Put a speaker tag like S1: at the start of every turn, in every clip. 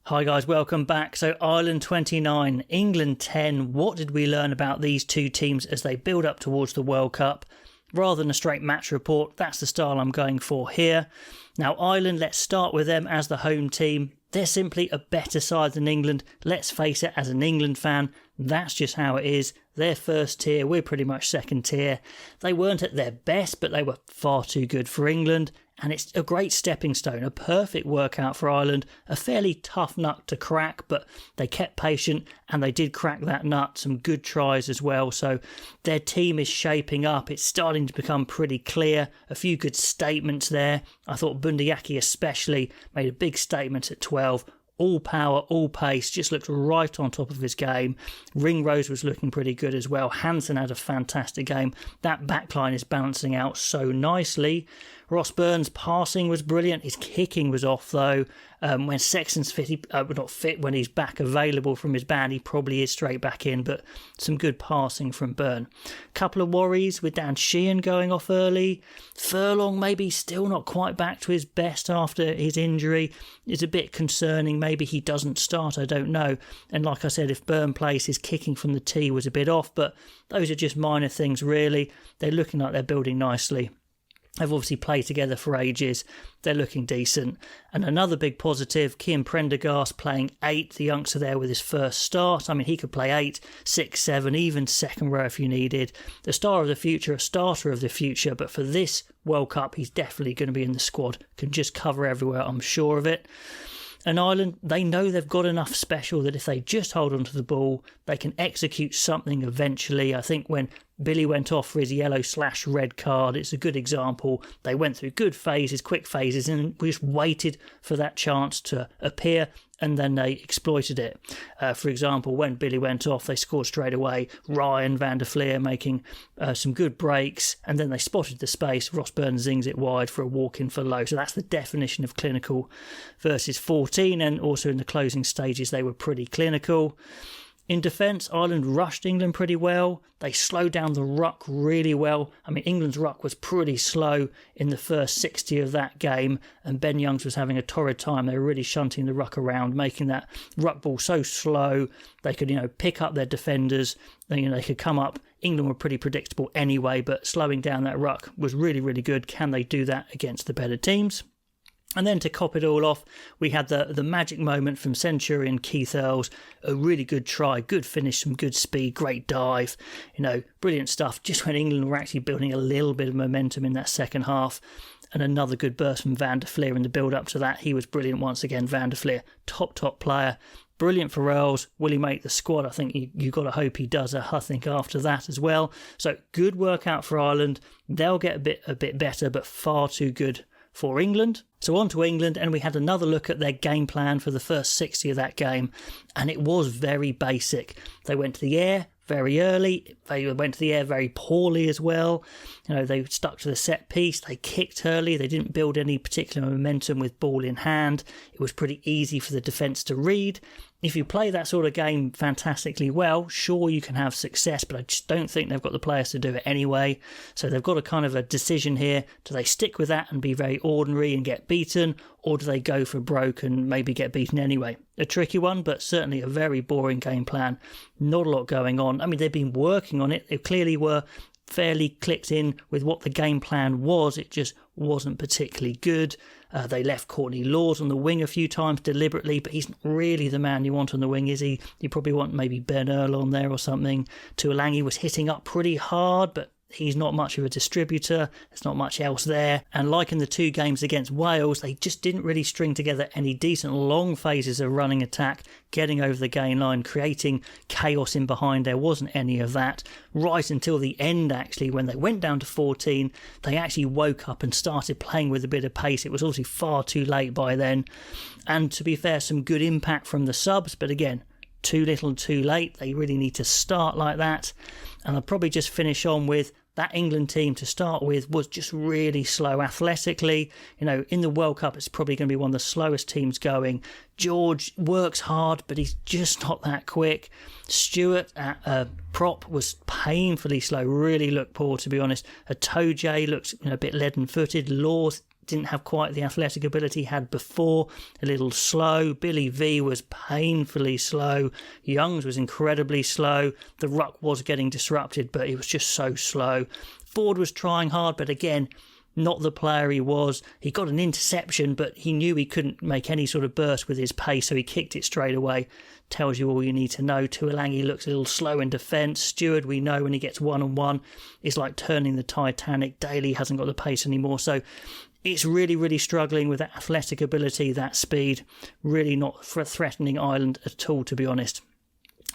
S1: Hi guys, welcome back. So Ireland 29, England 10. What did we learn about these two teams as they build up towards the World Cup? Rather than a straight match report, that's the style I'm going for here. Now Ireland, let's start with them as the home team. They're simply a better side than England. Let's face it, as an England fan, that's just how it is. They're first tier, we're pretty much second tier. They weren't at their best, but they were far too good for England. And it's a great stepping stone, a perfect workout for Ireland, a fairly tough nut to crack, but they kept patient and they did crack that nut, some good tries as well. So their team is shaping up, it's starting to become pretty clear, a few good statements there. I thought Bundyaki especially made a big statement at 12. All power, all pace, just looked right on top of his game. Ringrose was looking pretty good as well. Hansen had a fantastic game. That backline is balancing out so nicely. Ross passing was brilliant. His kicking was off though. When Sexton's not fit, when he's back available from his ban, he probably is straight back in, but some good passing from Byrne. Couple of worries with Dan Sheehan going off early. Furlong maybe still not quite back to his best after his injury. It's a bit concerning. Maybe he doesn't start, I don't know. And like I said, if Byrne plays, his kicking from the tee was a bit off, but those are just minor things really. They're looking like they're building nicely. They've obviously played together for ages. They're looking decent. And another big positive, Cian Prendergast playing 8, the youngster there with his first start. I mean, he could play 8, 6, 7, even second row if you needed. The star of the future, a starter of the future. But for this World Cup, he's definitely going to be in the squad. Can just cover everywhere, I'm sure of it. And Ireland, they know they've got enough special that if they just hold onto the ball, they can execute something eventually. I think when Billy went off for his yellow/red card, it's a good example. They went through good phases, quick phases, and we just waited for that chance to appear, and then they exploited it. For example, when Billy went off, they scored straight away. Ryan van der Fleer making some good breaks, and then they spotted the space. Ross Byrne zings it wide for a walk-in for low. So that's the definition of clinical versus 14, and also in the closing stages, they were pretty clinical. In defence, Ireland rushed England pretty well. They slowed down the ruck really well. I mean, England's ruck was pretty slow in the first 60 of that game, and Ben Youngs was having a torrid time. They were really shunting the ruck around, making that ruck ball so slow they could, pick up their defenders. They could come up. England were pretty predictable anyway, but slowing down that ruck was really, really good. Can they do that against the better teams? And then to cop it all off, we had the magic moment from Centurion Keith Earls. A really good try, good finish, some good speed, great dive. Brilliant stuff. Just when England were actually building a little bit of momentum in that second half. And another good burst from van der Fleer in the build-up to that. He was brilliant once again. Van der Fleer, top player. Brilliant for Earls. Will he make the squad? I think you've got to hope he does, I think, after that as well. So good workout for Ireland. They'll get a bit better, but far too good for England. So on to England, and we had another look at their game plan for the first 60 of that game, and it was very basic. They went to the air very early, they went to the air very poorly as well. They stuck to the set piece, they kicked early, they didn't build any particular momentum with ball in hand. It was pretty easy for the defence to read. If you play that sort of game fantastically well, sure, you can have success, but I just don't think they've got the players to do it anyway. So they've got a kind of a decision here. Do they stick with that and be very ordinary and get beaten, or do they go for broke and maybe get beaten anyway? A tricky one, but certainly a very boring game plan. Not a lot going on. I mean, they've been working on it. They clearly were fairly clicked in with what the game plan was. It just wasn't particularly good. They left Courtney Lawes on the wing a few times deliberately, but he's not really the man you want on the wing, is he? You probably want maybe Ben Earl on there or something. Tuolangi was hitting up pretty hard, but he's not much of a distributor. There's not much else there. And like in the two games against Wales, they just didn't really string together any decent long phases of running attack, getting over the gain line, creating chaos in behind. There wasn't any of that. Right until the end, actually, when they went down to 14, they actually woke up and started playing with a bit of pace. It was obviously far too late by then. And to be fair, some good impact from the subs, but again, too little too late. They really need to start like that. And I'll probably just finish on with that England team to start with was just really slow athletically. In the World Cup, it's probably going to be one of the slowest teams going. George works hard, but he's just not that quick. Stewart at prop was painfully slow, really looked poor, to be honest. Atoje looked a bit leaden-footed. Laws didn't have quite the athletic ability he had before, a little slow. Billy V was painfully slow. Youngs was incredibly slow. The ruck was getting disrupted, but it was just so slow. Ford was trying hard, but again, not the player he was. He got an interception, but he knew he couldn't make any sort of burst with his pace, so he kicked it straight away. Tells you all you need to know. Tuolangi looks a little slow in defence. Stewart, we know when he gets one-on-one, is like turning the Titanic. Daly hasn't got the pace anymore, so it's really, really struggling with that athletic ability, that speed. Really not threatening Ireland at all, to be honest.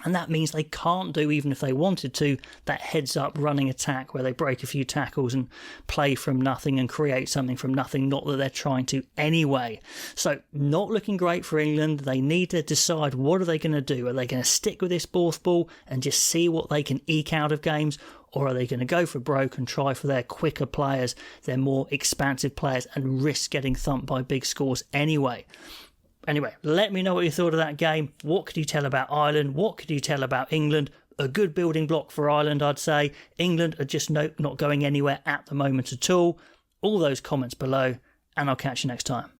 S1: And that means they can't do, even if they wanted to, that heads-up running attack where they break a few tackles and play from nothing and create something from nothing, not that they're trying to anyway. So not looking great for England. They need to decide, what are they going to do? Are they going to stick with this fourth ball and just see what they can eke out of games? Or are they going to go for broke and try for their quicker players, their more expansive players, and risk getting thumped by big scores anyway? Anyway, let me know what you thought of that game. What could you tell about Ireland? What could you tell about England? A good building block for Ireland, I'd say. England are just not going anywhere at the moment at all. All those comments below, and I'll catch you next time.